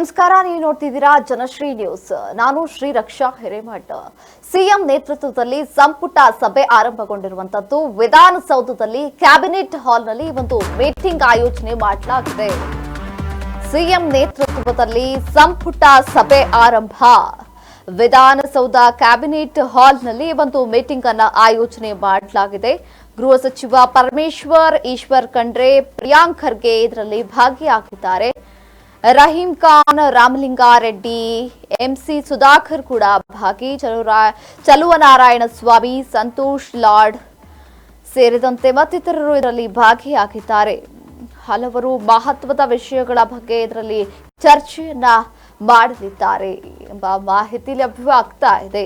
ನಮಸ್ಕಾರ, ನೀವು ನೋಡ್ತಿದ್ದೀರಾ ಜನಶ್ರೀ ನ್ಯೂಸ್. ನಾನು ಶ್ರೀ ರಕ್ಷಾ ಹಿರೇಮಠ. ಸಿಎಂ ನೇತೃತ್ವದಲ್ಲಿ ಸಂಪುಟ ಸಭೆ ಆರಂಭಗೊಂಡಿರುವಂತದ್ದು ವಿಧಾನಸೌಧದಲ್ಲಿ ಕ್ಯಾಬಿನೆಟ್ ಹಾಲ್ನಲ್ಲಿ ಒಂದು ಮೀಟಿಂಗ್ ಆಯೋಜನೆ ಮಾಡಲಾಗಿದೆ. ಸಿಎಂ ನೇತೃತ್ವದಲ್ಲಿ ಸಂಪುಟ ಸಭೆ ಆರಂಭ. ವಿಧಾನಸೌಧ ಕ್ಯಾಬಿನೆಟ್ ಹಾಲ್ನಲ್ಲಿ ಒಂದು ಮೀಟಿಂಗ್ ಅನ್ನು ಆಯೋಜನೆ ಮಾಡಲಾಗಿದೆ. ಗೃಹ ಸಚಿವ ಪರಮೇಶ್ವರ್, ಈಶ್ವರ್ ಖಂಡ್ರೆ, ಪ್ರಿಯಾಂಕ್ ಖರ್ಗೆ ಇದರಲ್ಲಿ ಭಾಗಿಯಾಗಿದ್ದಾರೆ. ರಹೀಂ ಖಾನ್, ರಾಮಲಿಂಗಾರೆಡ್ಡಿ, ಎಂಸಿ ಸುಧಾಕರ್ ಕೂಡ ಭಾಗಿ, ಚಲುವನಾರಾಯಣ ಸ್ವಾಮಿ, ಸಂತೋಷ್ ಲಾಡ್ ಸೇರಿದಂತೆ ಮತ್ತಿತರರು ಇದರಲ್ಲಿ ಭಾಗಿಯಾಗಿದ್ದಾರೆ. ಹಲವರು ಮಹತ್ವದ ವಿಷಯಗಳ ಬಗ್ಗೆ ಇದರಲ್ಲಿ ಚರ್ಚೆಯನ್ನ ಮಾಡಲಿದ್ದಾರೆ ಎಂಬ ಮಾಹಿತಿ ಲಭ್ಯವಾಗ್ತಾ ಇದೆ.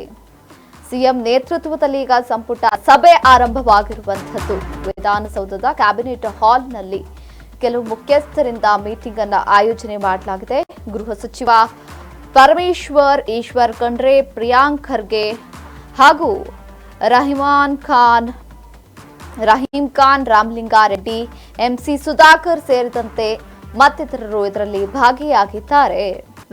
ಸಿಎಂ ನೇತೃತ್ವದಲ್ಲಿ ಈಗ ಸಂಪುಟ ಸಭೆ ಆರಂಭವಾಗಿರುವಂತದ್ದು ವಿಧಾನಸೌಧದ ಕ್ಯಾಬಿನೆಟ್ ಹಾಲ್ನಲ್ಲಿ ಕೆಲವು ಮುಖ್ಯಸ್ಥರಿಂದ ಮೀಟಿಂಗ್ ಅನ್ನು ಆಯೋಜನೆ ಮಾಡಲಾಗಿದೆ. ಗೃಹ ಸಚಿವ ಪರಮೇಶ್ವರ್, ಈಶ್ವರ್ ಖಂಡ್ರೆ, ಪ್ರಿಯಾಂಕ್ ಖರ್ಗೆ ಹಾಗೂ ರಹೀಂ ಖಾನ್, ರಾಮಲಿಂಗಾರೆಡ್ಡಿ, ಎಂಸಿ ಸುಧಾಕರ್ ಸೇರಿದಂತೆ ಮತ್ತಿತರರು ಇದರಲ್ಲಿ ಭಾಗಿಯಾಗಿದ್ದಾರೆ.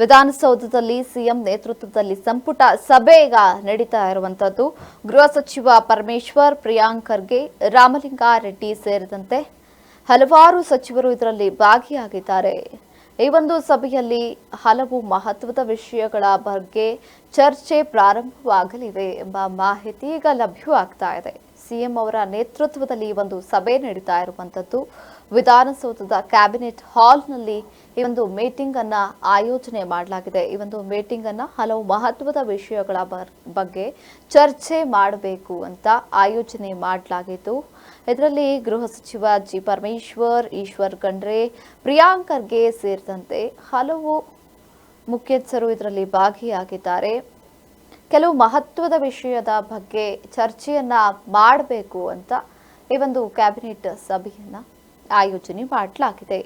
ವಿಧಾನಸೌಧದಲ್ಲಿ ಸಿಎಂ ನೇತೃತ್ವದಲ್ಲಿ ಸಂಪುಟ ಸಭೆ ಈಗ ನಡೀತಾ ಇರುವಂತದ್ದು. ಗೃಹ ಸಚಿವ ಪರಮೇಶ್ವರ್, ಪ್ರಿಯಾಂಕ್ ಖರ್ಗೆ, ರಾಮಲಿಂಗಾರೆಡ್ಡಿ ಸೇರಿದಂತೆ ಹಲವಾರು ಸಚಿವರು ಇದರಲ್ಲಿ ಭಾಗಿಯಾಗಿದ್ದಾರೆ. ಈ ಒಂದು ಸಭೆಯಲ್ಲಿ ಹಲವು ಮಹತ್ವದ ವಿಷಯಗಳ ಬಗ್ಗೆ ಚರ್ಚೆ ಪ್ರಾರಂಭವಾಗಲಿದೆ ಎಂಬ ಮಾಹಿತಿ ಈಗ ಲಭ್ಯವಾಗ್ತಾ ಇದೆ. ಸಿಎಂ ಅವರ ನೇತೃತ್ವದಲ್ಲಿ ಒಂದು ಸಭೆ ನಡೀತಾ ಇರುವಂತದ್ದು ವಿಧಾನಸೌಧದ ಕ್ಯಾಬಿನೆಟ್ ಹಾಲ್ನಲ್ಲಿ ಈ ಒಂದು ಮೀಟಿಂಗ್ ಅನ್ನ ಆಯೋಜನೆ ಮಾಡಲಾಗಿದೆ. ಈ ಒಂದು ಮೀಟಿಂಗ್ ಅನ್ನ ಹಲವು ಮಹತ್ವದ ವಿಷಯಗಳ ಬಗ್ಗೆ ಚರ್ಚೆ ಮಾಡಬೇಕು ಅಂತ ಆಯೋಜನೆ ಮಾಡಲಾಗಿತ್ತು. ಇದರಲ್ಲಿ ಗೃಹ ಸಚಿವ ಜಿ ಪರಮೇಶ್ವರ್, ಈಶ್ವರ್ ಖಂಡ್ರೆ, ಪ್ರಿಯಾಂಕ್ ಖರ್ಗೆ ಸೇರಿದಂತೆ ಹಲವು ಮುಖ್ಯಸ್ಥರು ಇದರಲ್ಲಿ ಭಾಗಿಯಾಗಿದ್ದಾರೆ. ಕೆಲವು ಮಹತ್ವದ ವಿಷಯದ ಬಗ್ಗೆ ಚರ್ಚೆಯನ್ನ ಮಾಡಬೇಕು ಅಂತ ಈ ಒಂದು ಕ್ಯಾಬಿನೆಟ್ ಸಭೆಯನ್ನ ಆಯೋಜನೆ ಮಾಡಲಾಗಿದೆ.